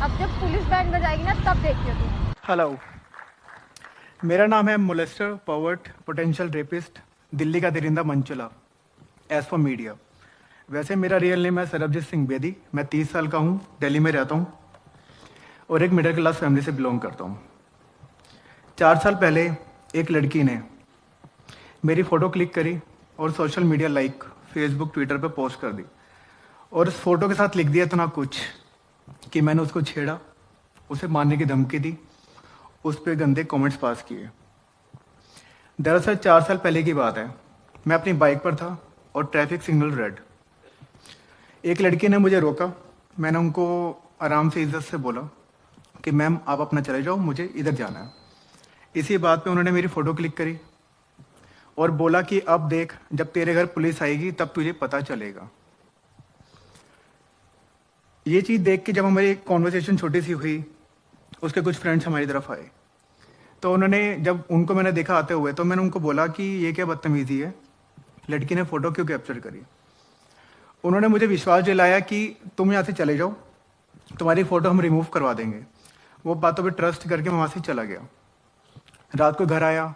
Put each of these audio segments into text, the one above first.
अब जब police band बजाएगी ना तब देखियो तुम। हेलो, मेरा नाम है मोलेस्टर पॉवर्ट पोटेंशियल रेपिस्ट दिल्ली का दरिंदा मंचुला एज फॉर मीडिया। वैसे मेरा रियल नेम है सरबजीत सिंह बेदी। मैं 30 साल का हूँ, दिल्ली में रहता हूँ और एक मिडिल क्लास फैमिली से बिलोंग करता हूँ। 4 साल पहले एक लड़की ने मेरी फ़ोटो क्लिक करी और social media like Facebook Twitter पे पोस्ट कर दी और उस फोटो के साथ लिख दिया इतना कुछ कि मैंने उसको छेड़ा, उसे मारने की धमकी दी, उस पर गंदे कमेंट्स पास किए। दरअसल 4 साल पहले की बात है। मैं अपनी बाइक पर था और ट्रैफिक सिग्नल रेड। एक लड़की ने मुझे रोका। मैंने उनको आराम से इज्जत से बोला कि मैम आप अपना चले जाओ, मुझे इधर जाना है। इसी बात पे उन्होंने मेरी फ़ोटो क्लिक करी और बोला कि अब देख, जब तेरे घर पुलिस आएगी तब तुझे पता चलेगा। ये चीज़ देख के जब हमारी कॉन्वर्सेशन छोटी सी हुई, उसके कुछ फ्रेंड्स हमारी तरफ आए तो जब उनको मैंने देखा आते हुए तो मैंने उनको बोला कि ये क्या बदतमीजी है, लड़की ने फ़ोटो क्यों कैप्चर करी। उन्होंने मुझे विश्वास दिलाया कि तुम यहाँ से चले जाओ, तुम्हारी फ़ोटो हम रिमूव करवा देंगे। वो बातों पे ट्रस्ट करके मैं वहाँ से चला गया। रात को घर आया,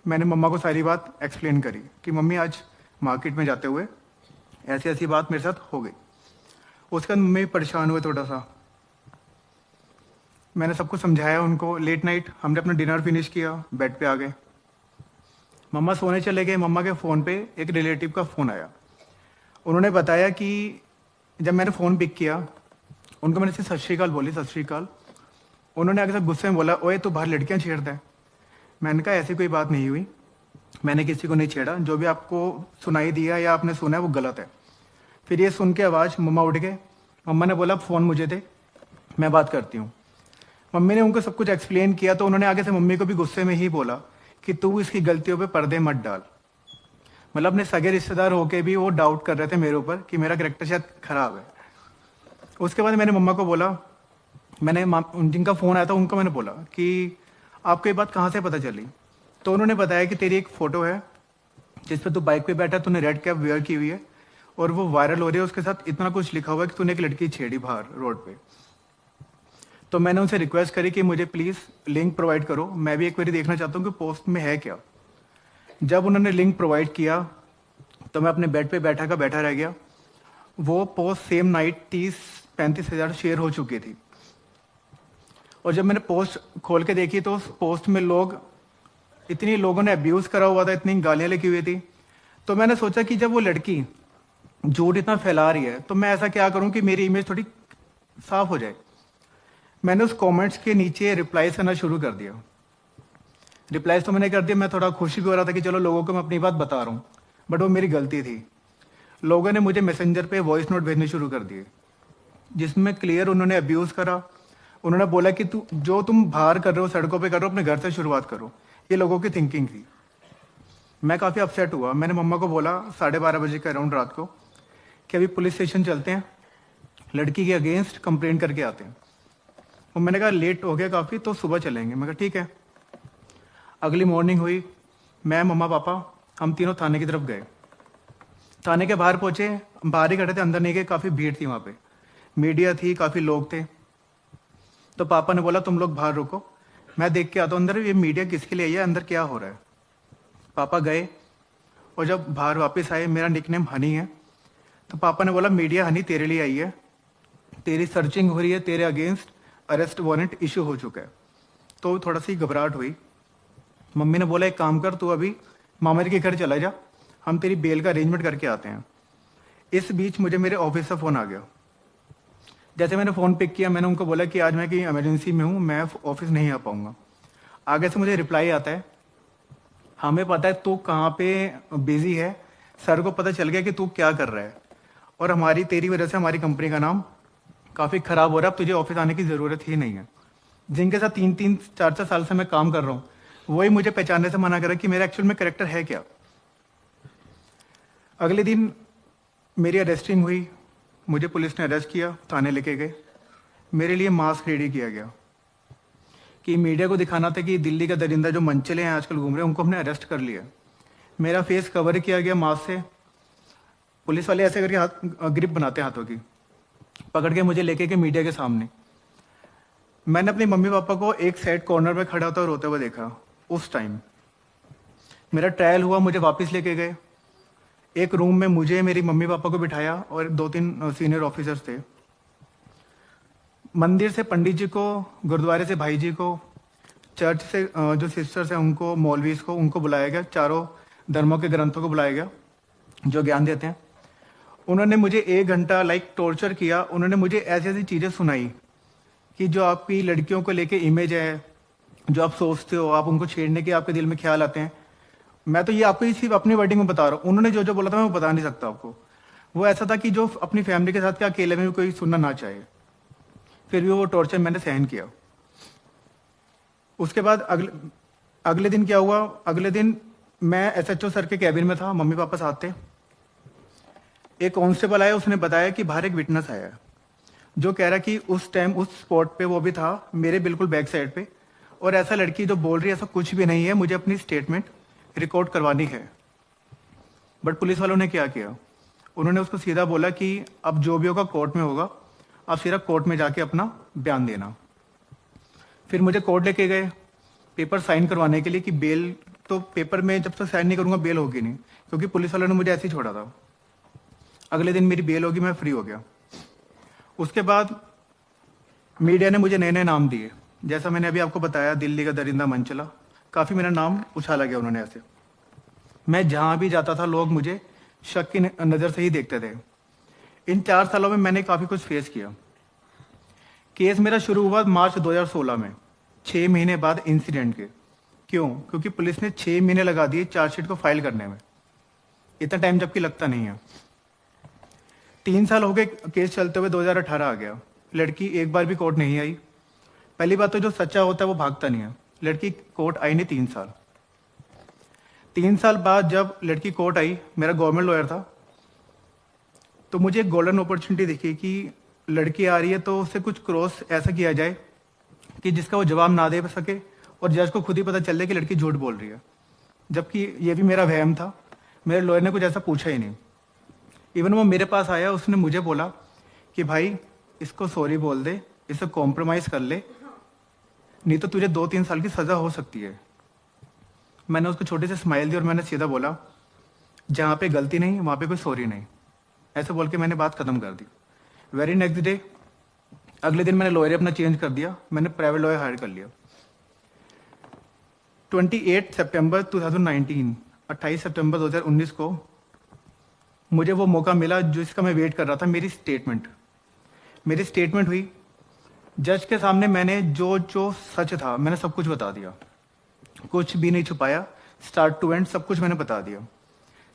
मैंने मम्मा को सारी बात एक्सप्लेन करी कि मम्मी आज मार्केट में जाते हुए ऐसी ऐसी बात मेरे साथ हो गई। उसके बाद मम्मी परेशान हुए थोड़ा सा। मैंने सबको समझाया उनको। लेट नाइट हमने अपना डिनर फिनिश किया, बेड पे आ गए। मम्मा सोने चले गए। मम्मा के फ़ोन पे एक रिलेटिव का फ़ोन आया। उन्होंने बताया कि जब मैंने फ़ोन पिक किया, उनको मैंने सिर्फ सत श्री अकाल बोली, सत श्री अकाल। उन्होंने आगे सब गुस्से में बोला, ओए तू बाहर लड़कियां छेड़ता है। मैंने कहा ऐसी कोई बात नहीं हुई, मैंने किसी को नहीं छेड़ा, जो भी आपको सुनाई दिया या आपने सुना है वो गलत है। फिर ये सुन के आवाज़ मम्मा उठ गए। मम्मा ने बोला फ़ोन मुझे दे, मैं बात करती हूँ। मम्मी ने उनको सब कुछ एक्सप्लेन किया तो उन्होंने आगे से मम्मी को भी गुस्से में ही बोला कि तू इसकी गलतियों पे पर्दे मत डाल। मतलब अपने सगे रिश्तेदार होके भी वो डाउट कर रहे थे मेरे ऊपर कि मेरा कैरेक्टर शायद खराब है। उसके बाद मैंने मम्मा को बोला, जिनका फ़ोन आया था उनको मैंने बोला कि आपको ये बात कहाँ से पता चली। तो उन्होंने बताया कि तेरी एक फ़ोटो है जिस पर तू बाइक पे बैठा, तूने रेड कैप वेयर की हुई है और वो वायरल हो रही है। उसके साथ इतना कुछ लिखा हुआ है कि तूने एक लड़की छेड़ी बाहर रोड पे। तो मैंने उनसे रिक्वेस्ट करी कि मुझे प्लीज़ लिंक प्रोवाइड करो, मैं भी एक बार देखना चाहता हूँ कि पोस्ट में है क्या। जब उन्होंने लिंक प्रोवाइड किया तो मैं अपने बेड पे बैठा रह गया। वो पोस्ट सेम नाइट 30-35 हज़ार शेयर हो चुकी थी। और जब मैंने पोस्ट खोल के देखी तो उस पोस्ट में इतनी लोगों ने अब्यूज़ करा हुआ था, इतनी गालियाँ लिखी हुई थी। तो मैंने सोचा कि जब वो लड़की झूठ इतना फैला रही है तो मैं ऐसा क्या करूं कि मेरी इमेज थोड़ी साफ हो जाए। मैंने उस कमेंट्स के नीचे रिप्लाईज करना शुरू कर दिया। रिप्लाईज तो मैंने कर दिया, मैं थोड़ा खुशी भी हो रहा था कि चलो लोगों को मैं अपनी बात बता रहा हूँ, बट वो मेरी गलती थी। लोगों ने मुझे मैसेंजर पे वॉइस नोट भेजने शुरू कर दिए जिसमें क्लियर उन्होंने अब्यूज़ करा। उन्होंने बोला कि तुम बाहर कर रहे हो, सड़कों पे कर रहे हो, अपने घर से शुरुआत करो। ये लोगों की थिंकिंग थी। मैं काफ़ी अपसेट हुआ। मैंने मम्मा को बोला 12:30 बजे के अराउंड रात को कि अभी पुलिस स्टेशन चलते हैं, लड़की के अगेंस्ट कंप्लेंट करके आते हैं। और मैंने कहा लेट हो गया काफ़ी, तो सुबह चलेंगे। मैं कहा ठीक है। अगली मॉर्निंग हुई, मैं मम्मा पापा हम तीनों थाने की तरफ गए। थाने के बाहर पहुंचे, बाहर ही खड़े थे, अंदर नहीं गए। काफ़ी भीड़ थी वहाँ पे, मीडिया थी, काफ़ी लोग थे। तो पापा ने बोला तुम लोग बाहर रुको, मैं देख के आता हूँ अंदर ये मीडिया किसके लिए आई है, अंदर क्या हो रहा है। पापा गए और जब बाहर वापस आए, मेरा निकनेम हनी है, तो पापा ने बोला मीडिया हनी तेरे लिए आई है, तेरी सर्चिंग हो रही है, तेरे अगेंस्ट अरेस्ट वारंट इशू हो चुका है। तो थोड़ा सी घबराहट हुई। मम्मी ने बोला एक काम कर, तू अभी मामा जी के घर चला जा, हम तेरी बेल का अरेंजमेंट करके आते हैं। इस बीच मुझे मेरे ऑफिस से फ़ोन आ गया। जैसे मैंने फ़ोन पिक किया, मैंने उनको बोला कि आज मैं कहीं इमरजेंसी में हूँ, मैं ऑफिस नहीं आ पाऊँगा। आगे से मुझे रिप्लाई आता है, हमें पता है तू कहाँ पे बिजी है, सर को पता चल गया कि तू क्या कर रहा है और तेरी वजह से हमारी कंपनी का नाम काफ़ी ख़राब हो रहा है, अब तुझे ऑफिस आने की ज़रूरत ही नहीं है। जिनके साथ 3-4 साल से मैं काम कर रहा हूँ वही मुझे पहचानने से मना कर रहा है कि मेरा एक्चुअल में कैरेक्टर है क्या। अगले दिन मेरी अरेस्टिंग हुई, मुझे पुलिस ने अरेस्ट किया, थाने लेके गए। मेरे लिए मास्क रेडी किया गया कि मीडिया को दिखाना था कि दिल्ली का दरिंदा जो मंचले हैं आजकल घूम रहे हैं उनको हमने अरेस्ट कर लिया। मेरा फेस कवर किया गया मास्क से। पुलिस वाले ऐसे करके हाथ ग्रिप बनाते हाथों की, पकड़ के मुझे लेके के मीडिया के सामने। मैंने अपनी मम्मी पापा को एक साइड कॉर्नर में खड़ा होता रोते हुए देखा। उस टाइम मेरा ट्रायल हुआ, मुझे वापस लेके गए। एक रूम में मुझे, मेरी मम्मी पापा को बिठाया और 2-3 सीनियर ऑफिसर्स थे। मंदिर से पंडित जी को, गुरुद्वारे से भाई जी को, चर्च से जो सिस्टर्स हैं उनको, मौलवीज को, उनको बुलाया गया। चारों धर्मों के ग्रंथों को बुलाया गया जो ज्ञान देते हैं। उन्होंने मुझे 1 घंटा टॉर्चर किया। उन्होंने मुझे ऐसी ऐसी चीज़ें सुनाई कि जो आपकी लड़कियों को लेके इमेज है, जो आप सोचते हो, आप उनको छेड़ने के आपके दिल में ख्याल आते हैं। मैं तो ये आपको ही सिर्फ अपनी वर्डिंग में बता रहा हूँ। उन्होंने जो जो बोला था मैं वो बता नहीं सकता आपको। वो ऐसा था कि जो अपनी फैमिली के साथ क्या अकेले में भी कोई सुनना ना चाहे। फिर भी वो टॉर्चर मैंने सहन किया। उसके बाद अगले दिन क्या हुआ? अगले दिन मैं एसएचओ सर के कैबिन में था, मम्मी पापा साथ थे। एक कांस्टेबल आया, उसने बताया कि बाहर एक विटनेस आया है जो कह रहा कि उस टाइम उस स्पॉट पे वो भी था, मेरे बिल्कुल बैक साइड पे, और ऐसा लड़की जो बोल रही है ऐसा कुछ भी नहीं है, मुझे अपनी स्टेटमेंट रिकॉर्ड करवानी है। बट पुलिस वालों ने क्या किया? उन्होंने उसको सीधा बोला कि अब जो भी होगा कोर्ट में होगा, आप सीधा कोर्ट में जाके अपना बयान देना। फिर मुझे कोर्ट लेके गए पेपर साइन करवाने के लिए कि बेल, तो पेपर में जब तक साइन नहीं करूंगा बेल होगी नहीं, क्योंकि पुलिस वालों ने मुझे ऐसे ही छोड़ा था। अगले दिन मेरी बेल होगी, मैं फ्री हो गया। उसके बाद मीडिया ने मुझे नए नए नाम दिए। जैसा मैंने अभी आपको बताया, दिल्ली का दरिंदा मंचला, काफ़ी मेरा नाम उछाला गया उन्होंने ऐसे। मैं जहाँ भी जाता था लोग मुझे शक की नज़र से ही देखते थे। इन 4 सालों में मैंने काफ़ी कुछ फेस किया। केस मेरा शुरू हुआ मार्च 2016 में, 6 महीने बाद इंसिडेंट के। क्यों? क्योंकि पुलिस ने 6 महीने लगा दिए चार्जशीट को फाइल करने में। इतना टाइम जबकि लगता नहीं है। 3 साल हो गए केस चलते हुए, 2018 आ गया। लड़की एक बार भी कोर्ट नहीं आई। पहली बात तो जो सच्चा होता है वो भागता नहीं है। लड़की कोर्ट आई नहीं 3 साल। 3 साल बाद जब लड़की कोर्ट आई, मेरा गवर्नमेंट लॉयर था, तो मुझे एक गोल्डन अपॉर्चुनिटी दिखी कि लड़की आ रही है तो उससे कुछ क्रॉस ऐसा किया जाए कि जिसका वो जवाब ना दे सके और जज को खुद ही पता चल जाए कि लड़की झूठ बोल रही है। जबकि ये भी मेरा वहम था। मेरे लॉयर ने कुछ ऐसा पूछा ही नहीं। इवन वो मेरे पास आया, उसने मुझे बोला कि भाई इसको सॉरी बोल दे, इसे कॉम्प्रोमाइज़ कर ले, नहीं तो तुझे 2-3 साल की सज़ा हो सकती है। मैंने उसको छोटे से स्माइल दी और मैंने सीधा बोला, जहाँ पे गलती नहीं वहाँ पे कोई सॉरी नहीं। ऐसे बोल के मैंने बात खत्म कर दी। वेरी नेक्स्ट डे, अगले दिन मैंने लॉयर अपना चेंज कर दिया, मैंने प्राइवेट लॉयर हायर कर लिया। 28 सितंबर 2019, 28 सितंबर 2019 को मुझे वो मौका मिला जिसका मैं वेट कर रहा था। मेरी स्टेटमेंट हुई जज के सामने। मैंने जो जो सच था मैंने सब कुछ बता दिया, कुछ भी नहीं छुपाया। स्टार्ट टू एंड सब कुछ मैंने बता दिया।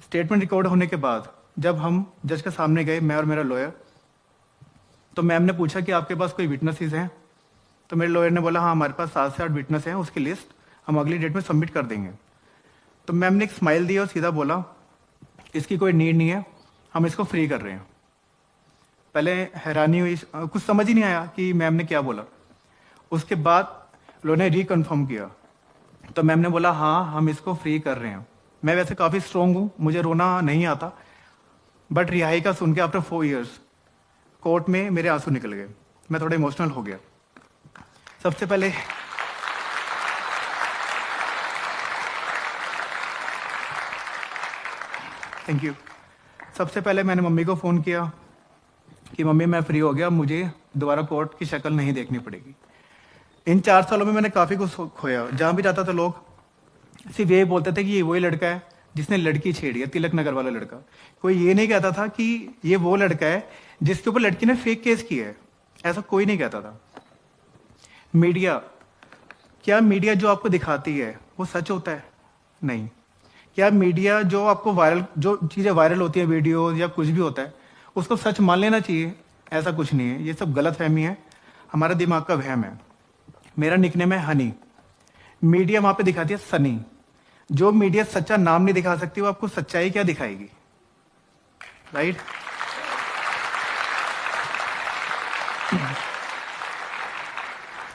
स्टेटमेंट रिकॉर्ड होने के बाद जब हम जज के सामने गए, मैं और मेरा लॉयर, तो मैम ने पूछा कि आपके पास कोई विटनेसेस हैं? तो मेरे लॉयर ने बोला हाँ हमारे पास 7 से 8 विटनेस हैं, उसकी लिस्ट हम अगली डेट में सबमिट कर देंगे। तो मैम ने एक स्माइल दी और सीधा बोला इसकी कोई नीड नहीं है, हम इसको फ्री कर रहे हैं। पहले हैरानी हुई, कुछ समझ ही नहीं आया कि मैम ने क्या बोला। उसके बाद लोगों ने रिकन्फर्म किया, तो मैम ने बोला हाँ हम इसको फ्री कर रहे हैं। मैं वैसे काफ़ी स्ट्रॉन्ग हूँ, मुझे रोना नहीं आता, बट रिहाई का सुन के आफ्टर 4 ईयर्स कोर्ट में मेरे आंसू निकल गए। मैं थोड़ा इमोशनल हो गया। सबसे पहले थैंक यू। सबसे पहले मैंने मम्मी को फ़ोन किया कि मम्मी मैं फ्री हो गया, मुझे दोबारा कोर्ट की शक्ल नहीं देखनी पड़ेगी। इन 4 सालों में मैंने काफ़ी कुछ खोया। जहाँ भी जाता था लोग सिर्फ ये बोलते थे कि ये वही लड़का है जिसने लड़की छेड़ी है, तिलक नगर वाला लड़का। कोई ये नहीं कहता था कि ये वो लड़का है जिसके ऊपर लड़की ने फेक केस किया है। ऐसा कोई नहीं कहता था। मीडिया, क्या मीडिया जो आपको दिखाती है वो सच होता है? नहीं। क्या मीडिया जो आपको वायरल, जो चीज़ें वायरल होती है, वीडियो या कुछ भी होता है, उसको सच मान लेना चाहिए? ऐसा कुछ नहीं है। ये सब गलत फहमी है, हमारा दिमाग का वहम है। मेरा निकनेम है हनी। मीडिया वहां पे दिखाती है सनी। जो मीडिया सच्चा नाम नहीं दिखा सकती वो आपको सच्चाई क्या दिखाएगी? राइट?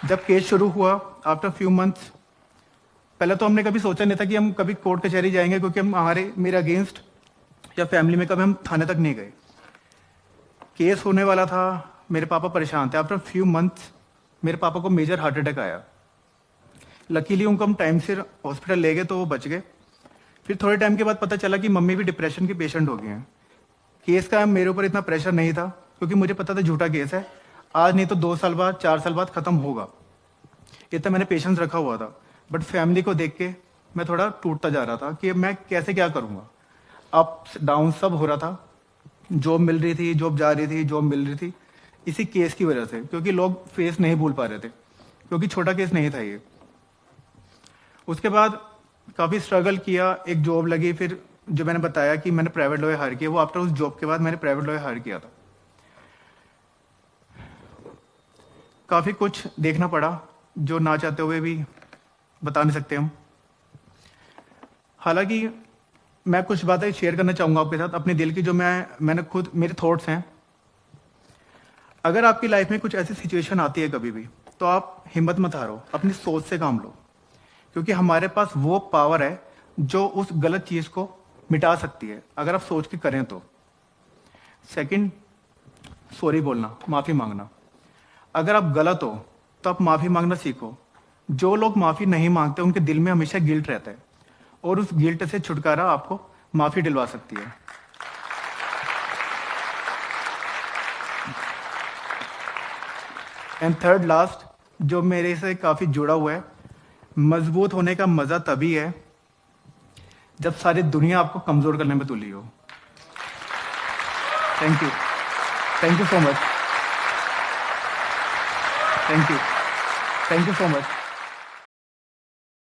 जब केस शुरू हुआ आफ्टर फ्यू मंथ्स, पहले तो हमने कभी सोचा नहीं था कि हम कभी कोर्ट कचहरी जाएंगे, क्योंकि हम मेरे अगेंस्ट या फैमिली में कभी हम थाने तक नहीं गए। केस होने वाला था, मेरे पापा परेशान थे। आफ्टर फ्यू मंथ्स मेरे पापा को मेजर हार्ट अटैक आया। लकीली उनको हम टाइम से हॉस्पिटल ले गए तो वो बच गए। फिर थोड़े टाइम के बाद पता चला कि मम्मी भी डिप्रेशन के पेशेंट हो गए हैं। केस का मेरे ऊपर इतना प्रेशर नहीं था क्योंकि मुझे पता था झूठा केस है, आज नहीं तो 2 साल बाद 4 साल बाद खत्म होगा, इतना मैंने पेशेंस रखा हुआ था। बट फैमिली को देख के मैं थोड़ा टूटता जा रहा था कि अब मैं कैसे क्या करूँगा। अप डाउन सब हो रहा था, जॉब मिल रही थी, जॉब जा रही थी, जॉब मिल रही थी, इसी केस की वजह से, क्योंकि लोग फेस नहीं भूल पा रहे थे, क्योंकि छोटा केस नहीं था ये। उसके बाद काफ़ी स्ट्रगल किया, एक जॉब लगी, फिर जो मैंने बताया कि मैंने प्राइवेट लॉयर हायर किया, वो आफ्टर उस जॉब के बाद मैंने प्राइवेट लॉयर हायर किया था। काफ़ी कुछ देखना पड़ा जो ना चाहते हुए भी बता नहीं सकते हम। हालांकि मैं कुछ बातें शेयर करना चाहूँगा आपके साथ अपने दिल की, जो मैंने खुद, मेरे थॉट्स हैं। अगर आपकी लाइफ में कुछ ऐसी सिचुएशन आती है कभी भी, तो आप हिम्मत मत हारो, अपनी सोच से काम लो, क्योंकि हमारे पास वो पावर है जो उस गलत चीज़ को मिटा सकती है, अगर आप सोच के करें तो। सेकंड, सॉरी बोलना, माफ़ी मांगना। अगर आप गलत हो तो आप माफ़ी मांगना सीखो। जो लोग माफ़ी नहीं मांगते उनके दिल में हमेशा गिल्ट रहता है, और उस गिल्ट से छुटकारा आपको माफ़ी दिलवा सकती है। एंड थर्ड लास्ट, जो मेरे से काफ़ी जुड़ा हुआ है, मजबूत होने का मज़ा तभी है जब सारी दुनिया आपको कमज़ोर करने में तुली हो। Thank you, thank you so much, thank you, thank you so much.